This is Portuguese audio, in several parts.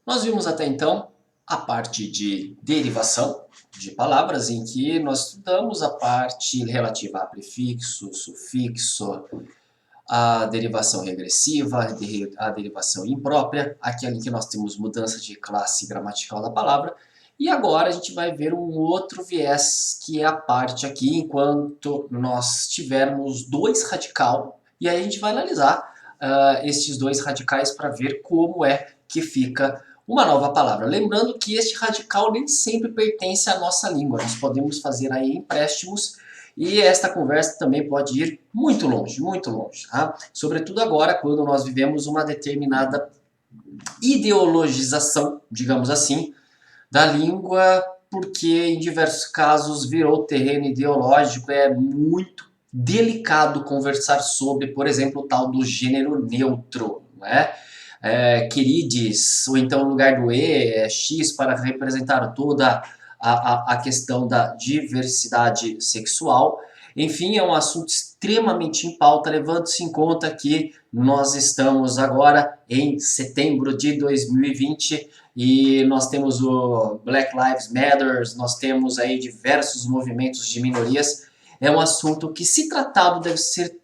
Nós vimos até então a parte de derivação de palavras, em que nós estudamos a parte relativa a prefixo, sufixo, a derivação regressiva, a derivação imprópria, aquela em que nós temos mudança de classe gramatical da palavra. E agora a gente vai ver um outro viés, que é a parte aqui, enquanto nós tivermos dois radical, e aí a gente vai analisar estes dois radicais para ver como é que fica uma nova palavra. Lembrando que este radical nem sempre pertence à nossa língua, nós podemos fazer aí empréstimos e esta conversa também pode ir muito longe, tá? Sobretudo agora, quando nós vivemos uma determinada ideologização, digamos assim, da língua, porque em diversos casos virou terreno ideológico, é muito delicado conversar sobre, por exemplo, o tal do gênero neutro, não é? Querides, ou então no lugar do E, é X para representar toda a questão da diversidade sexual. Enfim, é um assunto extremamente em pauta, levando-se em conta que nós estamos agora em setembro de 2020 e nós temos o Black Lives Matter, nós temos aí diversos movimentos de minorias. É um assunto que, se tratado, deve ser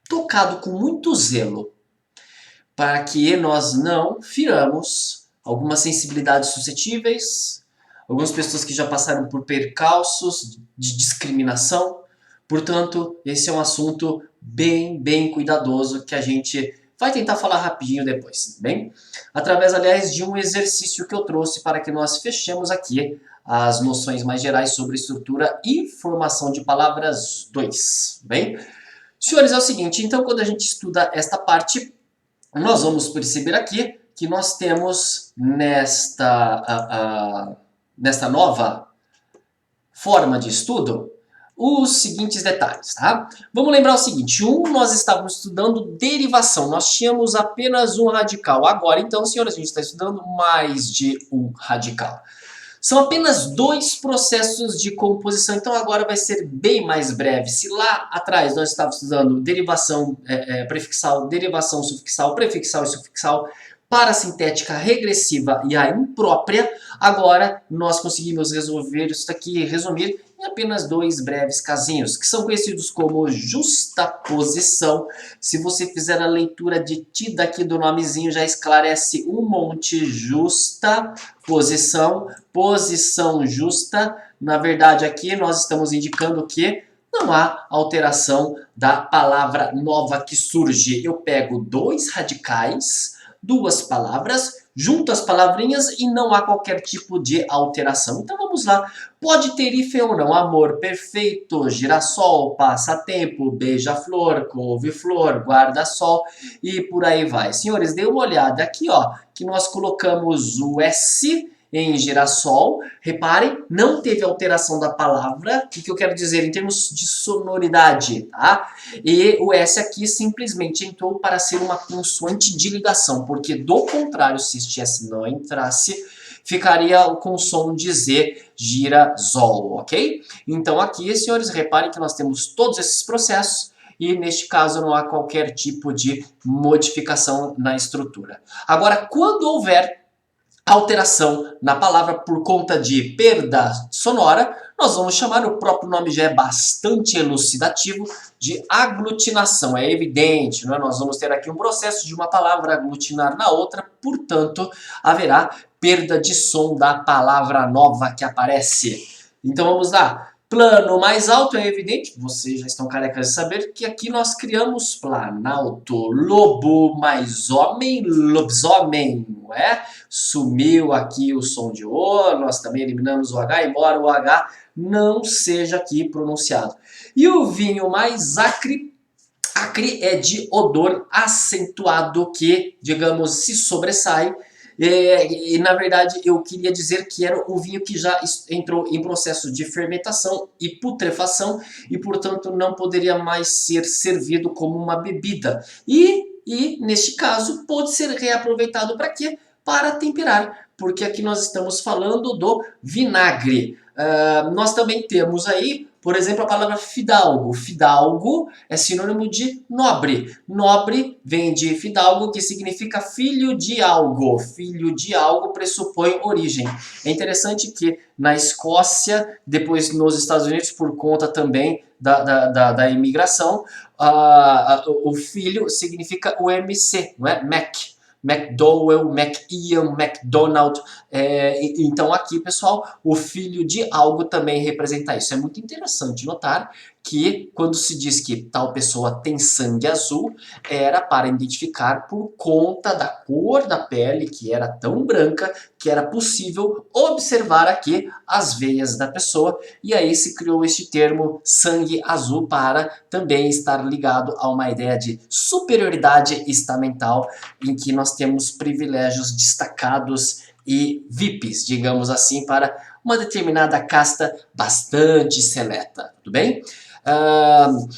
tocado com muito zelo, para que nós não firamos algumas sensibilidades suscetíveis, algumas pessoas que já passaram por percalços de discriminação. Portanto, esse é um assunto bem cuidadoso que a gente vai tentar falar rapidinho depois, bem? Através, aliás, de um exercício que eu trouxe para que nós fechemos aqui as noções mais gerais sobre estrutura e formação de palavras 2, bem? Senhores, é o seguinte, então quando a gente estuda esta parte, nós vamos perceber aqui que nós temos nesta nova forma de estudo os seguintes detalhes, tá? Vamos lembrar o seguinte, nós estávamos estudando derivação, nós tínhamos apenas um radical. Agora, então, senhores, a gente está estudando mais de um radical. São apenas dois processos de composição, então agora vai ser bem mais breve. Se lá atrás nós estávamos estudando derivação prefixal, derivação sufixal, prefixal e sufixal, parasintética, regressiva e a imprópria, agora nós conseguimos resolver isso daqui, resumir em apenas dois breves casinhos, que são conhecidos como justaposição. Se você fizer a leitura detida aqui do nomezinho, já esclarece um monte. Justaposição, posição justa. Na verdade, aqui nós estamos indicando que não há alteração da palavra nova que surge. Eu pego dois radicais, duas palavras, junto as palavrinhas e não há qualquer tipo de alteração. Então vamos lá. Pode ter hífen ou não. Amor, perfeito, girassol, passatempo, beija-flor, couve-flor, guarda-sol e por aí vai. Senhores, dê uma olhada aqui, ó, que nós colocamos o S em girassol. Reparem, não teve alteração da palavra. O que eu quero dizer em termos de sonoridade, tá? E o S aqui simplesmente entrou para ser uma consoante de ligação, porque do contrário, se este S não entrasse, ficaria com o som de Z, girasol, ok? Então aqui, senhores, reparem que nós temos todos esses processos e neste caso não há qualquer tipo de modificação na estrutura. Agora, quando houver alteração na palavra por conta de perda sonora, nós vamos chamar, o próprio nome já é bastante elucidativo, de aglutinação. É evidente, não é? Nós vamos ter aqui um processo de uma palavra aglutinar na outra, portanto, haverá perda de som da palavra nova que aparece. Então vamos lá. Plano mais alto, é evidente, vocês já estão carecas de saber que aqui nós criamos planalto. Lobo mais homem, lobisomem, não é? Sumiu aqui o som de O, nós também eliminamos o H, embora o H não seja aqui pronunciado. E o vinho mais acre, acre é de odor acentuado que, digamos, se sobressai. E na verdade eu queria dizer que era o vinho que já entrou em processo de fermentação e putrefação e portanto não poderia mais ser servido como uma bebida. E neste caso pode ser reaproveitado para quê? Para temperar, porque aqui nós estamos falando do vinagre. Nós também temos aí Por exemplo, a palavra fidalgo. Fidalgo é sinônimo de nobre. Nobre vem de fidalgo, que significa filho de algo. Filho de algo pressupõe origem. É interessante que na Escócia, depois nos Estados Unidos, por conta também da imigração, o filho significa o MC, não é? Mac. McDowell, McIan, McDonald. Então aqui, pessoal, o filho de algo também representa isso. É muito interessante notar que quando se diz que tal pessoa tem sangue azul, era para identificar por conta da cor da pele, que era tão branca, que era possível observar aqui as veias da pessoa. E aí se criou este termo sangue azul para também estar ligado a uma ideia de superioridade estamental, em que nós temos privilégios destacados e VIPs, digamos assim, para uma determinada casta bastante seleta, tudo bem?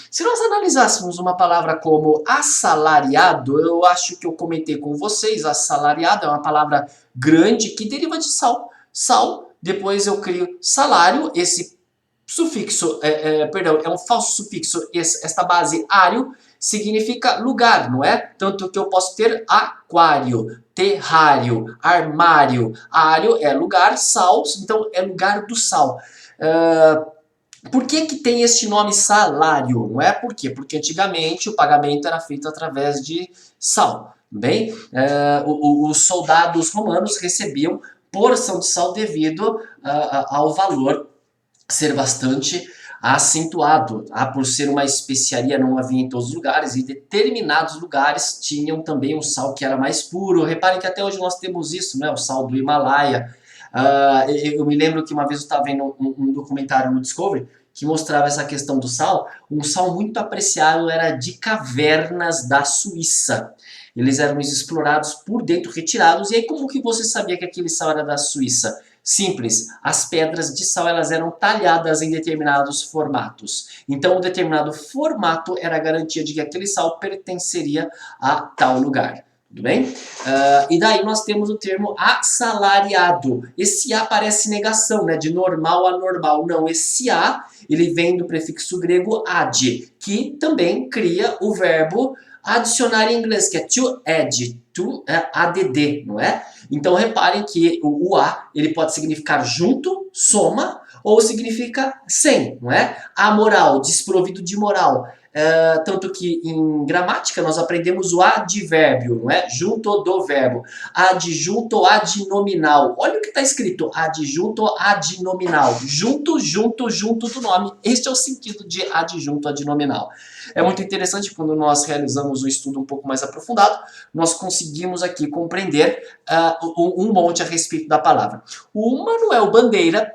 Se nós analisássemos uma palavra como assalariado, eu acho que eu comentei com vocês, assalariado é uma palavra grande que deriva de sal. Sal, depois eu crio salário, esse sufixo, perdão, é um falso sufixo, esta base ário, significa lugar, não é? Tanto que eu posso ter aquário, terrário, armário. Ário é lugar, sal, então é lugar do sal. Por que tem este nome salário? Não é por quê? Porque antigamente o pagamento era feito através de sal. Bem, os soldados romanos recebiam porção de sal devido ao valor ser bastante acentuado. Por ser uma especiaria, não havia em todos os lugares, e determinados lugares tinham também um sal que era mais puro. Reparem que até hoje nós temos isso, né? O sal do Himalaia. Eu me lembro que uma vez eu estava vendo um documentário no Discovery que mostrava essa questão do sal. Um sal muito apreciado era de cavernas da Suíça. Eles eram explorados por dentro, retirados. E aí como que você sabia que aquele sal era da Suíça? Simples, as pedras de sal elas eram talhadas em determinados formatos. Então, um determinado formato era a garantia de que aquele sal pertenceria a tal lugar. Tudo bem? E daí nós temos o termo assalariado. Esse A parece negação, né? De normal a normal. Não, esse A ele vem do prefixo grego ad, que também cria o verbo adicionar em inglês, que é to add, add, não é? Então reparem que o A ele pode significar junto, soma, ou significa sem, não é? Amoral, desprovido de moral. Tanto que em gramática nós aprendemos o advérbio, não é? Junto do verbo. Adjunto adnominal. Olha o que está escrito, adjunto adnominal. Junto, junto, junto do nome. Este é o sentido de adjunto adnominal. É muito interessante quando nós realizamos um estudo um pouco mais aprofundado, nós conseguimos aqui compreender um monte a respeito da palavra. O Manuel Bandeira,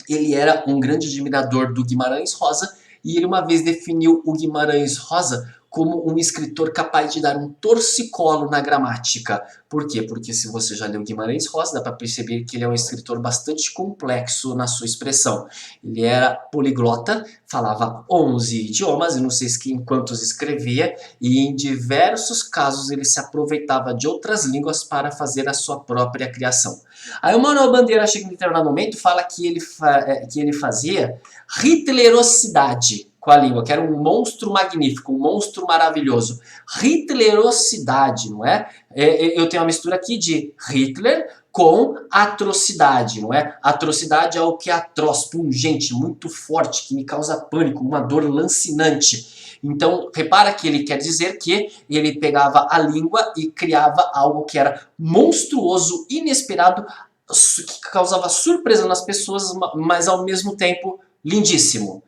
ele era um grande admirador do Guimarães Rosa, e ele uma vez definiu o Guimarães Rosa como um escritor capaz de dar um torcicolo na gramática. Por quê? Porque se você já leu Guimarães Rosa, dá para perceber que ele é um escritor bastante complexo na sua expressão. Ele era poliglota, falava 11 idiomas, eu não sei em quantos escrevia, e em diversos casos ele se aproveitava de outras línguas para fazer a sua própria criação. Aí o Manuel Bandeira chega em determinado momento e fala que ele fazia hitlerosidade com a língua, que era um monstro magnífico, um monstro maravilhoso. Hitlerosidade, não é? Eu tenho uma mistura aqui de Hitler com atrocidade, não é? Atrocidade é o que é atroz, pungente, muito forte, que me causa pânico, uma dor lancinante. Então, repara que ele quer dizer que ele pegava a língua e criava algo que era monstruoso, inesperado, que causava surpresa nas pessoas, mas ao mesmo tempo lindíssimo.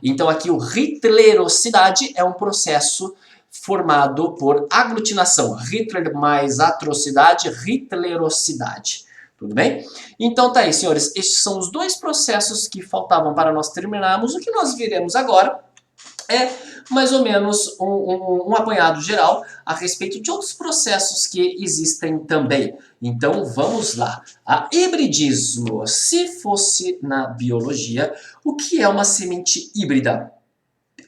Então aqui o hitlerosidade é um processo formado por aglutinação. Hitler mais atrocidade, hitlerosidade. Tudo bem? Então tá aí, senhores. Estes são os dois processos que faltavam para nós terminarmos. O que nós veremos agora é mais ou menos um apanhado geral a respeito de outros processos que existem também. Então vamos lá. Hibridismo. Se fosse na biologia, o que é uma semente híbrida?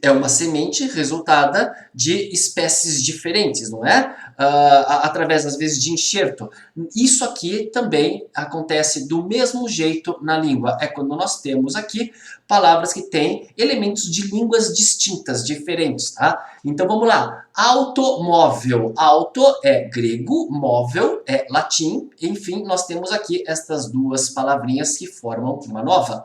É uma semente resultada de espécies diferentes, não é? através, às vezes, de enxerto. Isso aqui também acontece do mesmo jeito na língua. É quando nós temos aqui palavras que têm elementos de línguas distintas, diferentes, tá? Então vamos lá. Automóvel. Auto é grego, móvel é latim. Enfim, nós temos aqui estas duas palavrinhas que formam uma nova.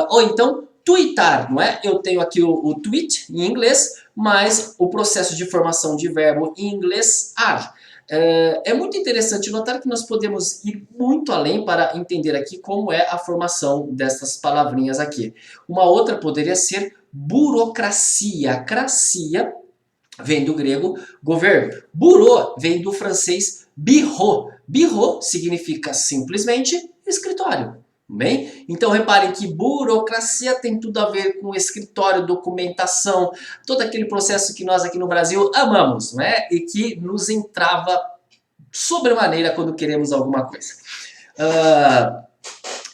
Ou então, tweetar, não é? Eu tenho aqui o tweet em inglês, mas o processo de formação de verbo em inglês, are. É muito interessante notar que nós podemos ir muito além para entender aqui como é a formação dessas palavrinhas aqui. Uma outra poderia ser burocracia. Cracia vem do grego governo. Bureau vem do francês bureau. Bureau significa simplesmente escritório. Bem? Então reparem que burocracia tem tudo a ver com escritório, documentação, todo aquele processo que nós aqui no Brasil amamos, não é? E que nos entrava sobremaneira quando queremos alguma coisa.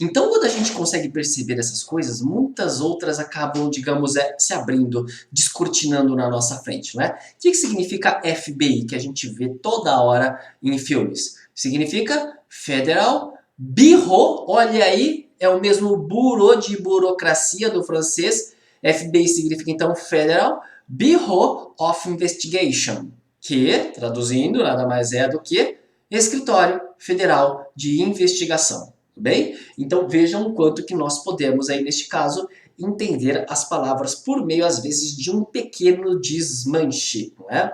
Então quando a gente consegue perceber essas coisas, muitas outras acabam, digamos, se abrindo, descortinando na nossa frente, não é? O que significa FBI, que a gente vê toda hora em filmes? Significa Federal Bureau, olha aí, é o mesmo bureau de burocracia do francês. FBI significa então Federal Bureau of Investigation, que, traduzindo, nada mais é do que Escritório Federal de Investigação. Tudo bem? Então vejam o quanto que nós podemos aí, neste caso, entender as palavras por meio, às vezes, de um pequeno desmanche. Não é?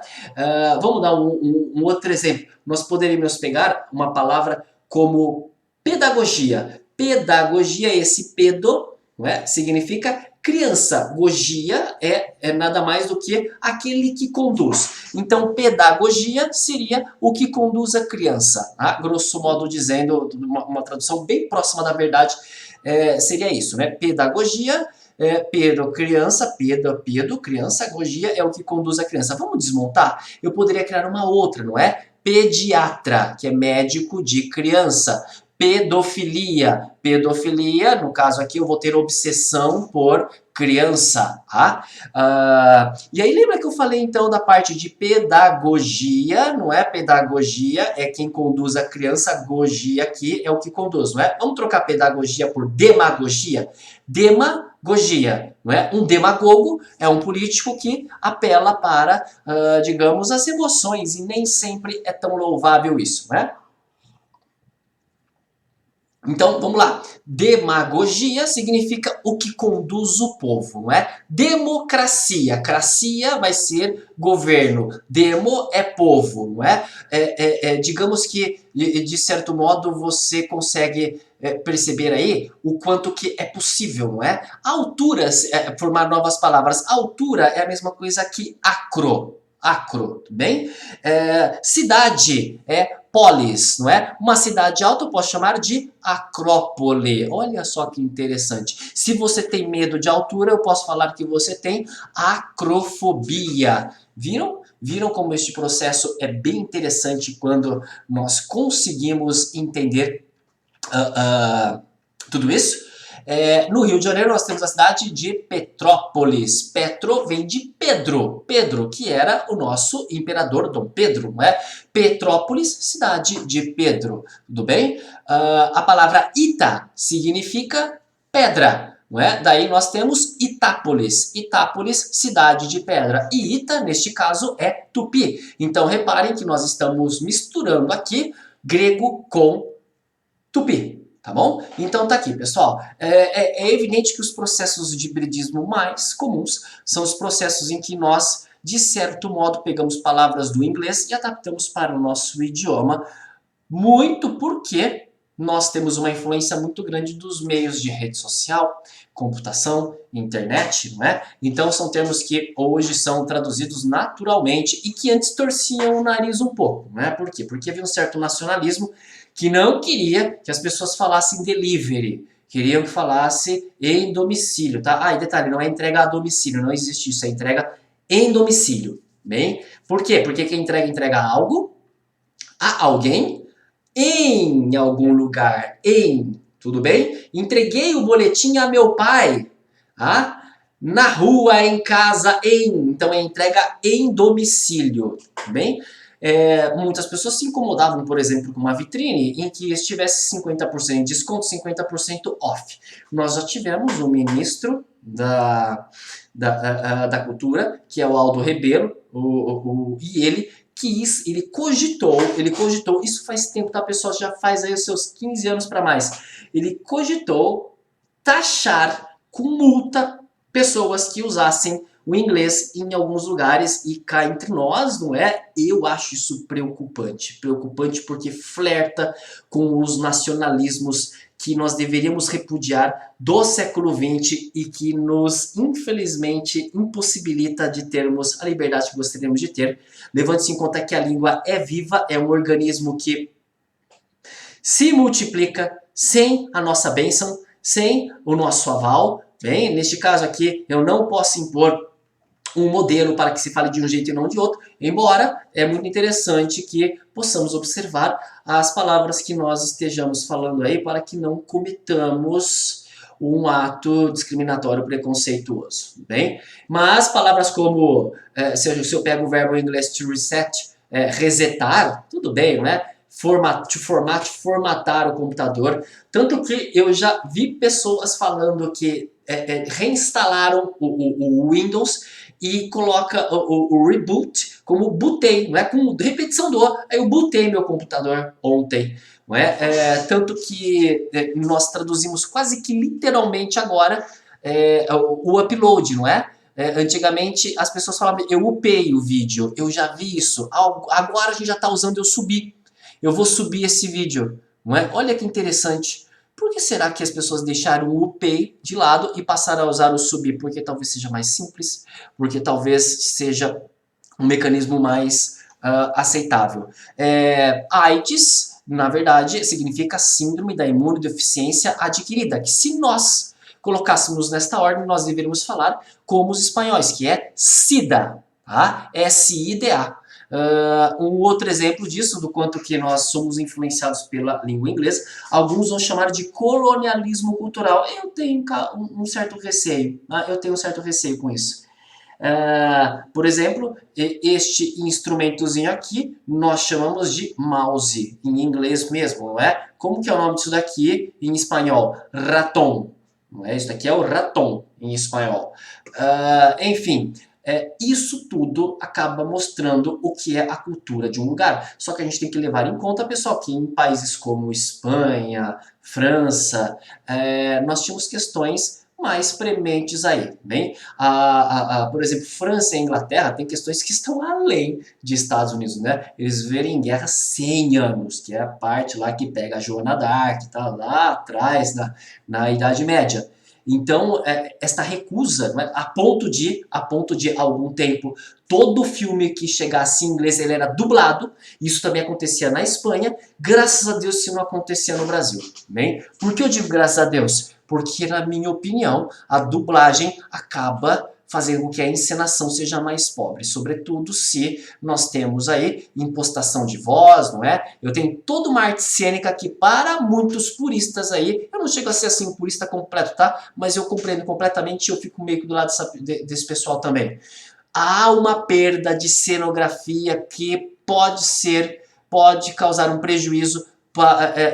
Vamos dar um outro exemplo. Nós poderíamos pegar uma palavra como pedagogia. Pedagogia, esse pedo, não é? Significa criança. Gogia é nada mais do que aquele que conduz. Então, pedagogia seria o que conduz a criança. Tá? Grosso modo dizendo, uma tradução bem próxima da verdade, seria isso, né? Pedagogia, Pedro, criança, Pedro, criança, gogia é o que conduz a criança. Vamos desmontar? Eu poderia criar uma outra, não é? Pediatra, que é médico de criança. Pedofilia. Pedofilia, no caso aqui, eu vou ter obsessão por criança. Tá? E aí, lembra que eu falei, então, da parte de pedagogia, não é? Pedagogia é quem conduz a criança, gogia aqui é o que conduz, não é? Vamos trocar pedagogia por demagogia? Demagogia, não é? Um demagogo é um político que apela para, digamos, as emoções, e nem sempre é tão louvável isso, não é? Então, vamos lá. Demagogia significa o que conduz o povo, não é? Democracia. Cracia vai ser governo. Demo é povo, não é? Digamos que, de certo modo, você consegue perceber aí o quanto que é possível, não é? Altura, formar novas palavras. Altura é a mesma coisa que acro. Acro, tudo bem? Cidade é polis, não é? Uma cidade alta eu posso chamar de acrópole. Olha só que interessante. Se você tem medo de altura, eu posso falar que você tem acrofobia. Viram? Viram como este processo é bem interessante quando nós conseguimos entender tudo isso? No Rio de Janeiro nós temos a cidade de Petrópolis. Petro vem de Pedro. Pedro, que era o nosso imperador Dom Pedro, não é? Petrópolis, cidade de Pedro. Tudo bem? A palavra Ita significa pedra, não é? Daí nós temos Itápolis. Itápolis, cidade de pedra. E Ita, neste caso, é Tupi. Então reparem que nós estamos misturando aqui grego com Tupi. Tá bom? Então tá aqui, pessoal. É evidente que os processos de hibridismo mais comuns são os processos em que nós, de certo modo, pegamos palavras do inglês e adaptamos para o nosso idioma, muito porque nós temos uma influência muito grande dos meios de rede social, computação, internet, não é? Então são termos que hoje são traduzidos naturalmente e que antes torciam o nariz um pouco, não é? Por quê? Porque havia um certo nacionalismo que não queria que as pessoas falassem delivery, queriam que falasse em domicílio, tá? E detalhe, não é entrega a domicílio, não existe isso, é entrega em domicílio, bem? Por quê? Porque quem entrega algo a alguém em algum lugar, tudo bem? Entreguei o boletim a meu pai, na rua, em casa, então é entrega em domicílio, tudo bem? Muitas pessoas se incomodavam, por exemplo, com uma vitrine em que estivesse 50% de desconto, 50% off. Nós já tivemos o ministro da Cultura, que é o Aldo Rebelo, e ele cogitou, isso faz tempo, tá, pessoal? Já faz aí os seus 15 anos para mais. Ele cogitou taxar com multa pessoas que usassem o inglês em alguns lugares, e cá entre nós, não é? Eu acho isso preocupante. Preocupante porque flerta com os nacionalismos que nós deveríamos repudiar do século XX e que nos, infelizmente, impossibilita de termos a liberdade que gostaríamos de ter. Levante-se em conta que a língua é viva, é um organismo que se multiplica sem a nossa bênção, sem o nosso aval. Bem, neste caso aqui, eu não posso impor um modelo para que se fale de um jeito e não de outro, embora é muito interessante que possamos observar as palavras que nós estejamos falando aí para que não cometamos um ato discriminatório preconceituoso, bem? Mas palavras como, se eu pego o verbo em inglês to reset, resetar, tudo bem, não é? Formatar o computador, tanto que eu já vi pessoas falando que reinstalaram o Windows e coloca o reboot como bootei, não é? Com repetição do aí eu bootei meu computador ontem, não é? Tanto que nós traduzimos quase que literalmente agora o upload, não é? Antigamente as pessoas falavam eu upei o vídeo, eu já vi isso, agora a gente já está usando eu subi, eu vou subir esse vídeo, não é? Olha que interessante. Por que será que as pessoas deixaram o upei de lado e passaram a usar o subir? Porque talvez seja mais simples, porque talvez seja um mecanismo mais aceitável. AIDS, na verdade, significa Síndrome da Imunodeficiência Adquirida, que se nós colocássemos nesta ordem, nós deveríamos falar como os espanhóis, que é SIDA, tá? S-I-D-A. Um outro exemplo disso, do quanto que nós somos influenciados pela língua inglesa, alguns vão chamar de colonialismo cultural. Eu tenho um certo receio, né? Eu tenho um certo receio com isso. Por exemplo, este instrumentozinho aqui, nós chamamos de mouse, em inglês mesmo, não é? Como que é o nome disso daqui em espanhol? Ratón, não é? Isso daqui é o ratón em espanhol. Enfim... isso tudo acaba mostrando o que é a cultura de um lugar. Só que a gente tem que levar em conta, pessoal, que em países como Espanha, França, nós tínhamos questões mais prementes aí, bem? Por exemplo, França e Inglaterra tem questões que estão além de Estados Unidos, né? Eles verem em guerra 100 anos, que é a parte lá que pega a Joana d'Arc, tá lá atrás, na Idade Média. Então, esta recusa, né, a ponto de algum tempo, todo filme que chegasse em inglês ele era dublado. Isso também acontecia na Espanha. Graças a Deus isso não acontecia no Brasil. Bem? Por que eu digo graças a Deus? Porque, na minha opinião, a dublagem acaba fazendo com que a encenação seja mais pobre, sobretudo se nós temos aí impostação de voz, não é? Eu tenho toda uma arte cênica que para muitos puristas aí, eu não chego a ser assim um purista completo, tá? Mas eu compreendo completamente e eu fico meio que do lado desse pessoal também. Há uma perda de cenografia que pode causar um prejuízo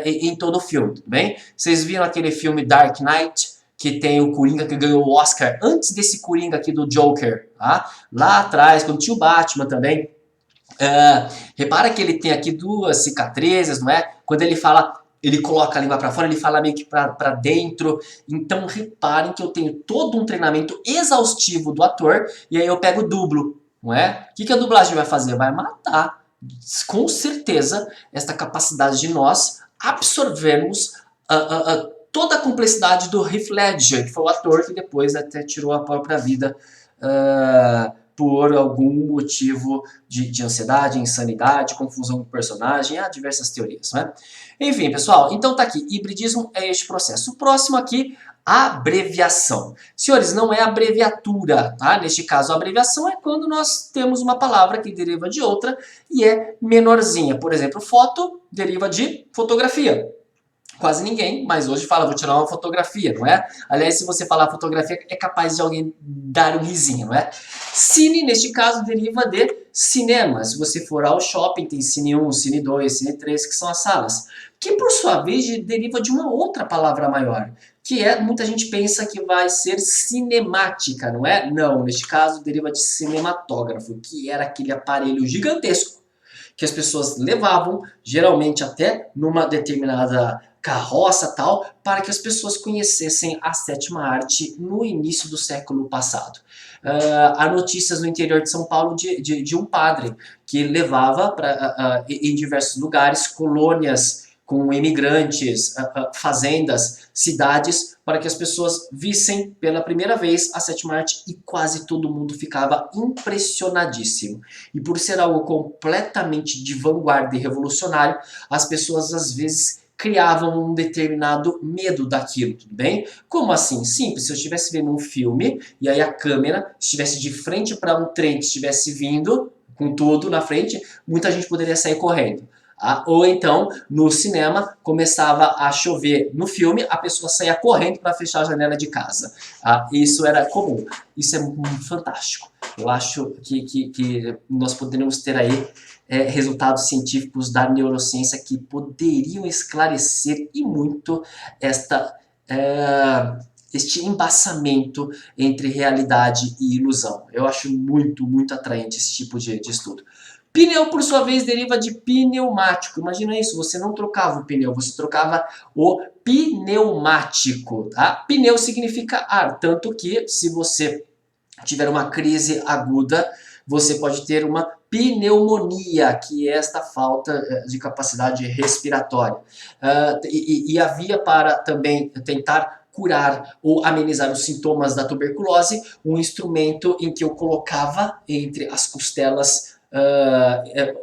em todo o filme, tudo bem? Vocês viram aquele filme Dark Knight? Que tem o Coringa que ganhou o Oscar antes desse Coringa aqui do Joker, tá? Lá atrás, quando tinha o Batman também. Repara que ele tem aqui 2 cicatrizes, não é? Quando ele fala, ele coloca a língua para fora, ele fala meio que para dentro. Então reparem que eu tenho todo um treinamento exaustivo do ator e aí eu pego o dublo, não é? O que a dublagem vai fazer? Vai matar, com certeza, esta capacidade de nós absorvermos toda a complexidade do Heath Ledger, que foi o ator que depois até tirou a própria vida por algum motivo de ansiedade, insanidade, confusão com o personagem, há diversas teorias, né? Enfim, pessoal, então tá aqui, hibridismo é este processo. O próximo aqui, abreviação. Senhores, não é abreviatura, tá? Neste caso, a abreviação é quando nós temos uma palavra que deriva de outra e é menorzinha. Por exemplo, foto deriva de fotografia. Quase ninguém, mas hoje fala, vou tirar uma fotografia, não é? Aliás, se você falar fotografia, é capaz de alguém dar um risinho, não é? Cine, neste caso, deriva de cinema. Se você for ao shopping, tem Cine 1, Cine 2, Cine 3, que são as salas. Que, por sua vez, deriva de uma outra palavra maior, que é, muita gente pensa que vai ser cinemática, não é? Não, neste caso, deriva de cinematógrafo, que era aquele aparelho gigantesco que as pessoas levavam, geralmente até numa determinada carroça tal, para que as pessoas conhecessem a sétima arte no início do século passado. Há notícias no interior de São Paulo de um padre que levava em diversos lugares colônias com imigrantes, fazendas, cidades, para que as pessoas vissem pela primeira vez a sétima arte e quase todo mundo ficava impressionadíssimo. E por ser algo completamente de vanguarda e revolucionário, as pessoas às vezes criavam um determinado medo daquilo, tudo bem? Como assim? Simples, se eu estivesse vendo um filme e aí a câmera estivesse de frente para um trem que estivesse vindo, com tudo na frente, muita gente poderia sair correndo. Ou então, no cinema, começava a chover no filme, a pessoa saía correndo para fechar a janela de casa. Isso era comum. Isso é fantástico. Eu acho que nós poderíamos ter aí resultados científicos da neurociência que poderiam esclarecer e muito este embaçamento entre realidade e ilusão. Eu acho muito, muito atraente esse tipo de estudo. Pneu, por sua vez, deriva de pneumático. Imagina isso, você não trocava o pneu, você trocava o pneumático. Tá? Pneu significa ar, tanto que se você tiver uma crise aguda, você pode ter uma pneumonia, que é esta falta de capacidade respiratória. E havia para também tentar curar ou amenizar os sintomas da tuberculose, um instrumento em que eu colocava entre as costelas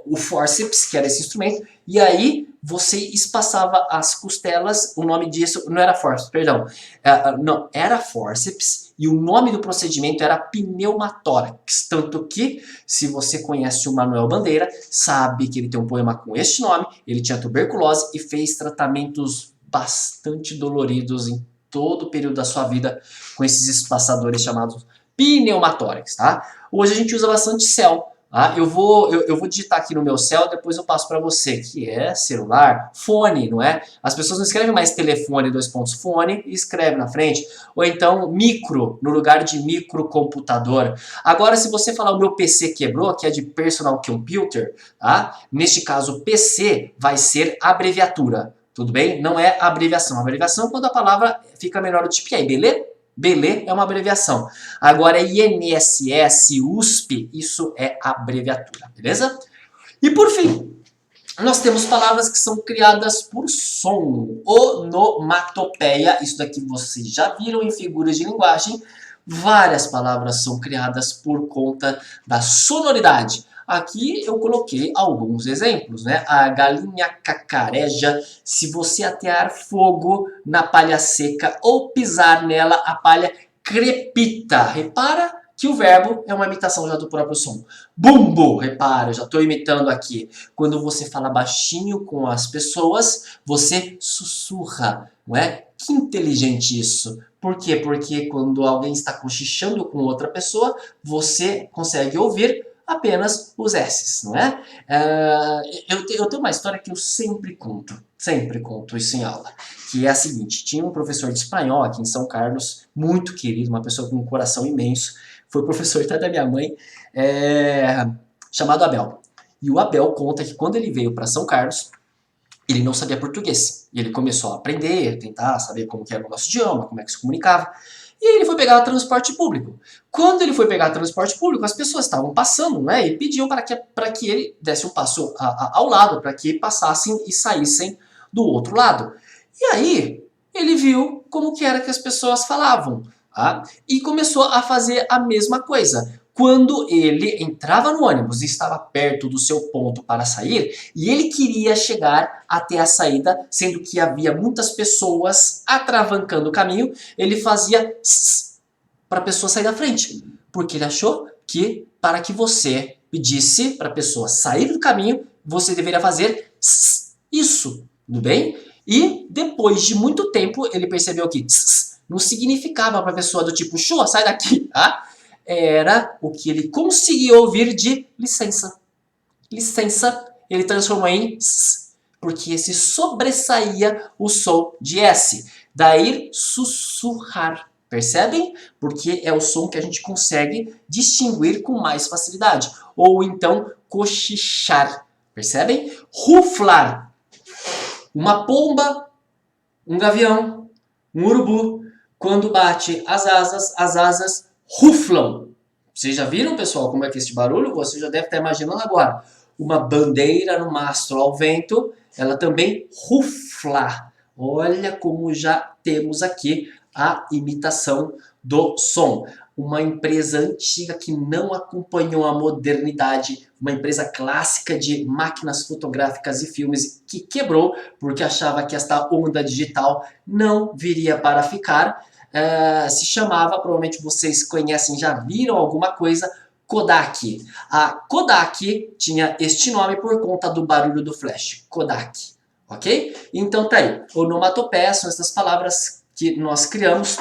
o forceps, que era esse instrumento, e aí você espaçava as costelas, o nome disso não era forceps, perdão, não, era forceps, e o nome do procedimento era pneumatórax, tanto que, se você conhece o Manuel Bandeira, sabe que ele tem um poema com este nome, ele tinha tuberculose e fez tratamentos bastante doloridos em todo o período da sua vida com esses espaçadores chamados pneumatórax, tá? Hoje a gente usa bastante céu. Eu vou digitar aqui no meu céu, depois eu passo para você, que é celular, fone, não é? As pessoas não escrevem mais telefone, fone, e escreve na frente. Ou então micro, no lugar de microcomputador. Agora, se você falar o meu PC quebrou, que é de personal computer, tá? Neste caso, PC vai ser abreviatura, tudo bem? Não é abreviação. Abreviação é quando a palavra fica menor do tipo, e aí, beleza? Belê é uma abreviação. Agora, INSS, USP, isso é abreviatura, beleza? E por fim, nós temos palavras que são criadas por som. Onomatopeia, isso daqui vocês já viram em figuras de linguagem. Várias palavras são criadas por conta da sonoridade. Aqui eu coloquei alguns exemplos, né? A galinha cacareja, se você atear fogo na palha seca ou pisar nela, a palha crepita. Repara que o verbo é uma imitação já do próprio som. Bumbo, repara, eu já estou imitando aqui. Quando você fala baixinho com as pessoas, você sussurra, não é? Que inteligente isso. Por quê? Porque quando alguém está cochichando com outra pessoa, você consegue ouvir apenas os S's, não é? Eu tenho uma história que eu sempre conto isso em aula, que é a seguinte: tinha um professor de espanhol aqui em São Carlos, muito querido, uma pessoa com um coração imenso, foi professor até da minha mãe, chamado Abel. E o Abel conta que quando ele veio para São Carlos, ele não sabia português, e ele começou a aprender, tentar saber como que era o nosso idioma, como é que se comunicava. E aí ele foi pegar transporte público. Quando ele foi pegar transporte público, as pessoas estavam passando, né? E pediu para que ele desse um passo ao lado, para que passassem e saíssem do outro lado. E aí ele viu como que era que as pessoas falavam, tá? E começou a fazer a mesma coisa. Quando ele entrava no ônibus e estava perto do seu ponto para sair, e ele queria chegar até a saída, sendo que havia muitas pessoas atravancando o caminho, ele fazia para a pessoa sair da frente, porque ele achou que para que você pedisse para a pessoa sair do caminho, você deveria fazer isso, tudo bem? E depois de muito tempo ele percebeu que não significava para a pessoa do tipo, show, sai daqui, tá? Era o que ele conseguia ouvir de licença. Licença, ele transformou em porque se sobressaía o som de S. Daí sussurrar. Percebem? Porque é o som que a gente consegue distinguir com mais facilidade. Ou então cochichar. Percebem? Ruflar. Uma pomba, um gavião, um urubu, quando bate as asas ruflam. Vocês já viram, pessoal, como é que é esse barulho? Você já deve estar imaginando agora. Uma bandeira no mastro ao vento, ela também rufla. Olha como já temos aqui a imitação do som. Uma empresa antiga que não acompanhou a modernidade, uma empresa clássica de máquinas fotográficas e filmes que quebrou porque achava que esta onda digital não viria para ficar. Se chamava, provavelmente vocês conhecem, já viram alguma coisa, Kodak. A Kodak tinha este nome por conta do barulho do flash, Kodak, ok? Então tá aí, onomatopeia são essas palavras que nós criamos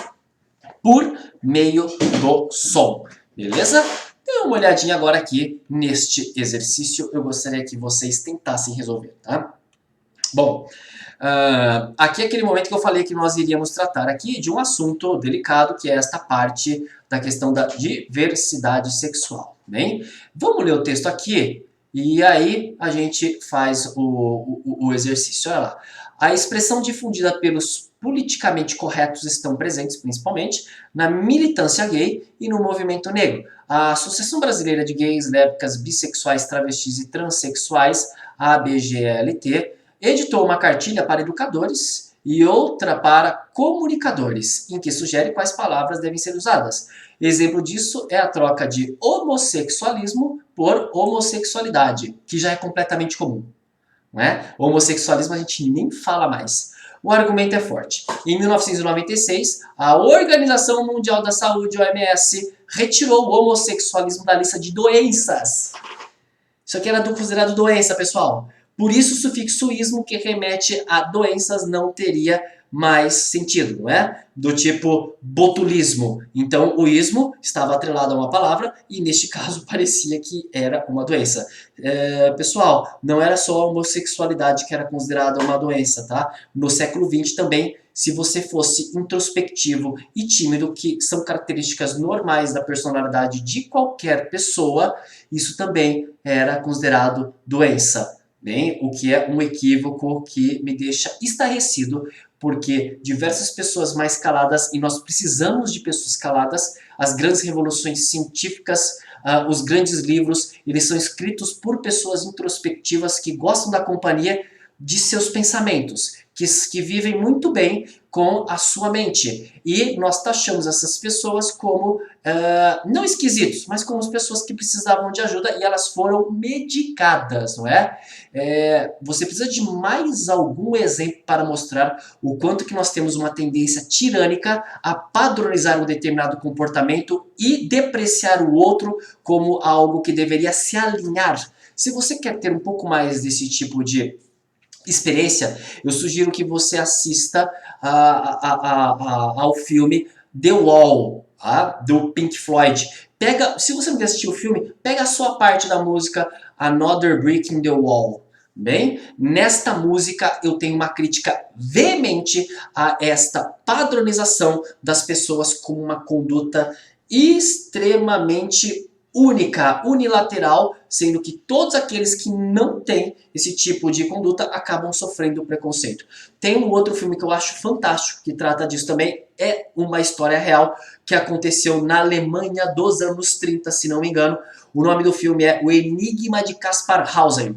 por meio do som, beleza? Dê uma olhadinha agora aqui neste exercício, eu gostaria que vocês tentassem resolver, tá? Bom, aqui é aquele momento que eu falei que nós iríamos tratar aqui de um assunto delicado, que é esta parte da questão da diversidade sexual. Bem, vamos ler o texto aqui e aí a gente faz o exercício. Olha lá. A expressão difundida pelos politicamente corretos estão presentes, principalmente, na militância gay e no movimento negro. A Associação Brasileira de Gays, Lésbicas, Bissexuais, Travestis e Transsexuais, ABGLT, editou uma cartilha para educadores e outra para comunicadores, em que sugere quais palavras devem ser usadas. Exemplo disso é a troca de homossexualismo por homossexualidade, que já é completamente comum. Não é? Homossexualismo a gente nem fala mais. O argumento é forte. Em 1996, a Organização Mundial da Saúde, OMS, retirou o homossexualismo da lista de doenças. Isso aqui era considerado doença, pessoal. Por isso o sufixo ismo, que remete a doenças, não teria mais sentido, não é? Do tipo botulismo. Então o ismo estava atrelado a uma palavra e neste caso parecia que era uma doença. Pessoal, não era só a homossexualidade que era considerada uma doença, tá? No século XX também, se você fosse introspectivo e tímido, que são características normais da personalidade de qualquer pessoa, isso também era considerado doença. Bem, o que é um equívoco que me deixa estarrecido, porque diversas pessoas mais caladas, e nós precisamos de pessoas caladas, as grandes revoluções científicas, os grandes livros, eles são escritos por pessoas introspectivas que gostam da companhia de seus pensamentos, que vivem muito bem com a sua mente. E nós taxamos essas pessoas como, não esquisitos, mas como as pessoas que precisavam de ajuda e elas foram medicadas, não é? Você precisa de mais algum exemplo para mostrar o quanto que nós temos uma tendência tirânica a padronizar um determinado comportamento e depreciar o outro como algo que deveria se alinhar. Se você quer ter um pouco mais desse tipo de experiência, eu sugiro que você assista ao filme The Wall, do Pink Floyd. Se você não quer assistir o filme, pega a sua parte da música Another Brick in the Wall. Bem, nesta música eu tenho uma crítica veemente a esta padronização das pessoas com uma conduta extremamente única, unilateral, sendo que todos aqueles que não têm esse tipo de conduta acabam sofrendo preconceito. Tem um outro filme que eu acho fantástico, que trata disso também, é uma história real que aconteceu na Alemanha dos anos 30, se não me engano. O nome do filme é O Enigma de Caspar Hauser.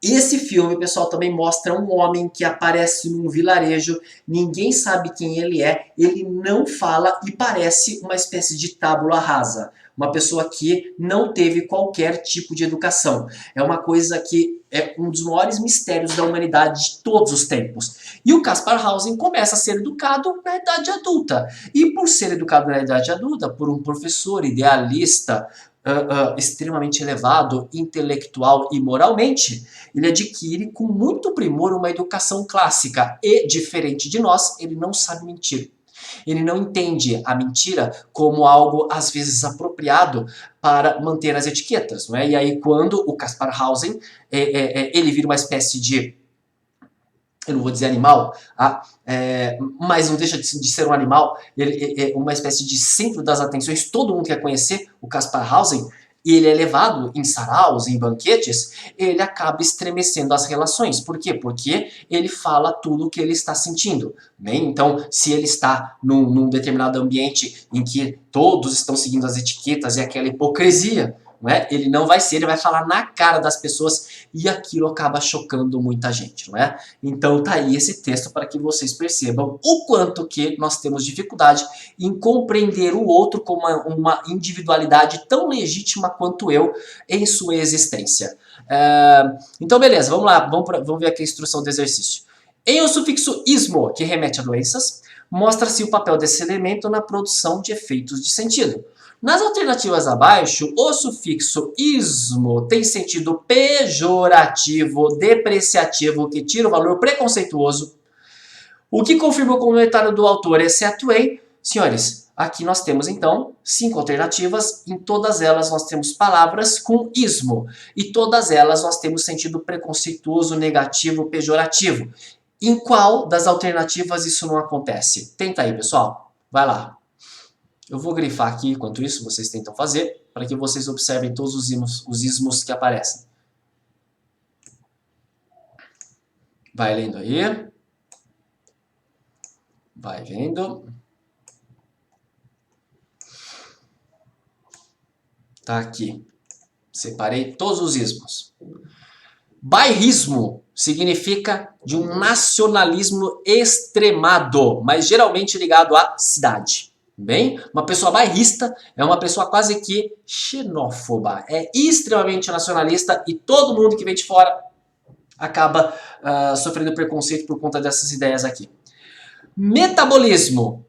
Esse filme, pessoal, também mostra um homem que aparece num vilarejo, ninguém sabe quem ele não fala e parece uma espécie de tábula rasa. Uma pessoa que não teve qualquer tipo de educação. É uma coisa que é um dos maiores mistérios da humanidade de todos os tempos. E o Caspar Hauser começa a ser educado na idade adulta. E por ser educado na idade adulta, por um professor idealista, extremamente elevado, intelectual e moralmente, ele adquire com muito primor uma educação clássica e, diferente de nós, ele não sabe mentir. Ele não entende a mentira como algo, às vezes, apropriado para manter as etiquetas. Não é? E aí, quando o Kaspar Hausen ele vira uma espécie de, eu não vou dizer animal, mas não deixa de ser um animal, ele é uma espécie de centro das atenções, todo mundo quer conhecer o Kaspar Hausen, e ele é levado em saraus, em banquetes, ele acaba estremecendo as relações. Por quê? Porque ele fala tudo o que ele está sentindo. Né? Então, se ele está num determinado ambiente em que todos estão seguindo as etiquetas e aquela hipocrisia, né? Ele não vai ser, ele vai falar na cara das pessoas e aquilo acaba chocando muita gente, não é? Então tá aí esse texto para que vocês percebam o quanto que nós temos dificuldade em compreender o outro como uma individualidade tão legítima quanto eu em sua existência. Então beleza, vamos lá, vamos ver aqui a instrução do exercício. Em o sufixo ismo, que remete a doenças, mostra-se o papel desse elemento na produção de efeitos de sentido. Nas alternativas abaixo, o sufixo ismo tem sentido pejorativo, depreciativo, que tira o valor preconceituoso, o que confirma o comentário do autor, exceto em... Senhores, aqui nós temos então 5 alternativas, em todas elas nós temos palavras com ismo, e todas elas nós temos sentido preconceituoso, negativo, pejorativo. Em qual das alternativas isso não acontece? Tenta aí, pessoal. Vai lá. Eu vou grifar aqui, enquanto isso, vocês tentam fazer, para que vocês observem todos os ismos que aparecem. Vai lendo aí. Vai vendo. Tá aqui. Separei todos os ismos. Bairrismo significa de um nacionalismo extremado, mas geralmente ligado à cidade. Bem, uma pessoa bairrista é uma pessoa quase que xenófoba, é extremamente nacionalista e todo mundo que vem de fora acaba sofrendo preconceito por conta dessas ideias aqui. Metabolismo.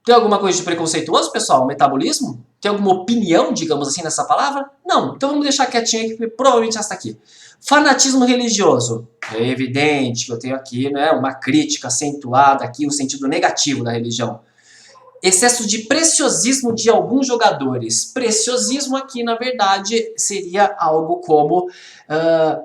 Tem alguma coisa de preconceituoso, pessoal? Metabolismo? Tem alguma opinião, digamos assim, nessa palavra? Não, então vamos deixar quietinho aqui, porque provavelmente já está aqui. Fanatismo religioso. É evidente que eu tenho aqui, né, uma crítica acentuada aqui, no sentido negativo da religião. Excesso de preciosismo de alguns jogadores. Preciosismo aqui, na verdade, seria algo como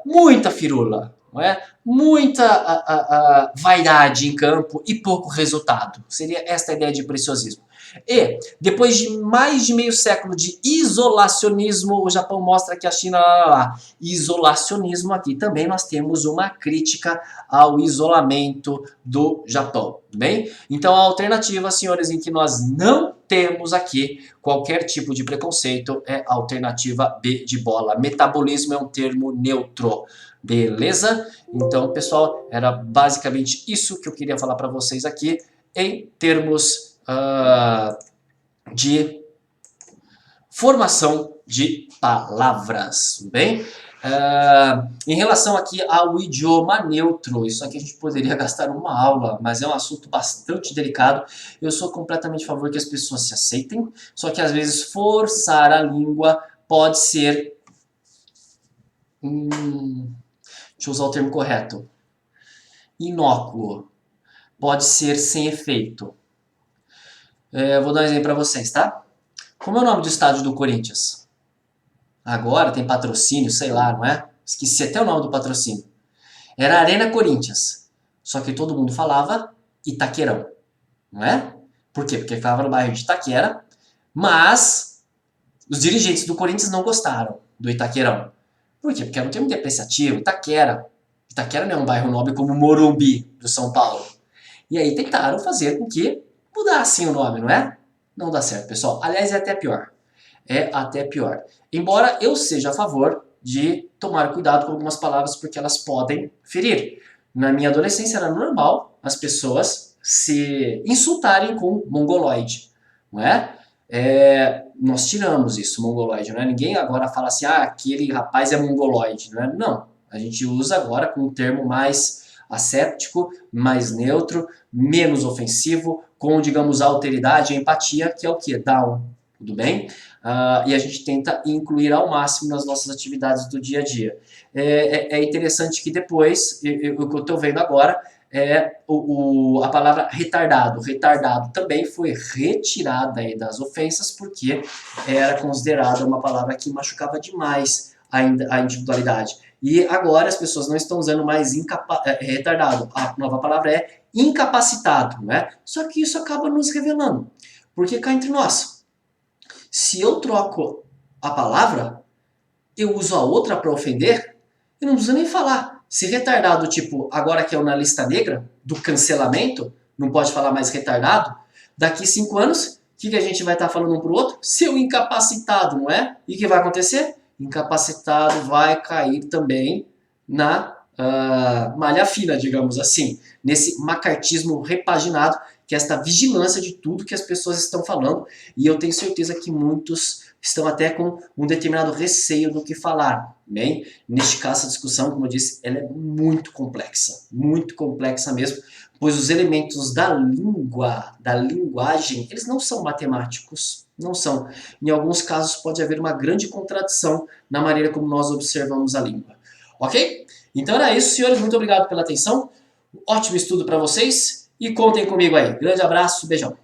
muita firula, não é? Muita vaidade em campo e pouco resultado. Seria esta a ideia de preciosismo. E, depois de mais de meio século de isolacionismo, o Japão mostra que a China... Isolacionismo aqui também nós temos uma crítica ao isolamento do Japão. Bem? Então a alternativa, senhores, em que nós não temos aqui qualquer tipo de preconceito é a alternativa B de bola. Metabolismo é um termo neutro. Beleza? Então, pessoal, era basicamente isso que eu queria falar para vocês aqui em termos de formação de palavras, bem? Em relação aqui ao idioma neutro, isso aqui a gente poderia gastar uma aula, mas é um assunto bastante delicado. Eu sou completamente a favor que as pessoas se aceitem, só que às vezes forçar a língua pode ser... deixa eu usar o termo correto. Inócuo. Pode ser sem efeito. Vou dar um exemplo para vocês, tá? Como é o nome do estádio do Corinthians? Agora tem patrocínio, sei lá, não é? Esqueci até o nome do patrocínio. Era Arena Corinthians. Só que todo mundo falava Itaquerão, não é? Por quê? Porque ficava no bairro de Itaquera, mas os dirigentes do Corinthians não gostaram do Itaquerão. Por quê? Porque era um termo depreciativo, Itaquera. Itaquera não é um bairro nobre como Morumbi, do São Paulo. E aí tentaram fazer com que mudassem o nome, não é? Não dá certo, pessoal. Aliás, é até pior. É até pior. Embora eu seja a favor de tomar cuidado com algumas palavras porque elas podem ferir. Na minha adolescência era normal as pessoas se insultarem com mongoloide, não é? Nós tiramos isso, mongoloide, não é? Ninguém agora fala assim, aquele rapaz é mongoloide, não é? Não, a gente usa agora com um termo mais asséptico, mais neutro, menos ofensivo, com, digamos, alteridade e empatia, que é o que? Down. Tudo bem? E a gente tenta incluir ao máximo nas nossas atividades do dia a dia. É interessante que depois, o que eu estou vendo agora, a palavra retardado. Retardado também foi retirada aí das ofensas porque era considerada uma palavra que machucava demais a individualidade. E agora as pessoas não estão usando mais retardado. A nova palavra é incapacitado, né? Só que isso acaba nos revelando. Porque cá entre nós, se eu troco a palavra, eu uso a outra para ofender, eu não preciso nem falar. Se retardado, tipo, agora que é na lista negra, do cancelamento, não pode falar mais retardado, daqui 5 anos, o que a gente vai estar falando um pro outro? Seu incapacitado, não é? E o que vai acontecer? Incapacitado vai cair também na malha fina, digamos assim, nesse macartismo repaginado, que é esta vigilância de tudo que as pessoas estão falando, e eu tenho certeza que muitos estão até com um determinado receio do que falar. Bem, neste caso, a discussão, como eu disse, ela é muito complexa mesmo, pois os elementos da língua, da linguagem, eles não são matemáticos, não são. Em alguns casos pode haver uma grande contradição na maneira como nós observamos a língua. Ok? Então era isso, senhores. Muito obrigado pela atenção. Ótimo estudo para vocês e contem comigo aí. Grande abraço, beijão.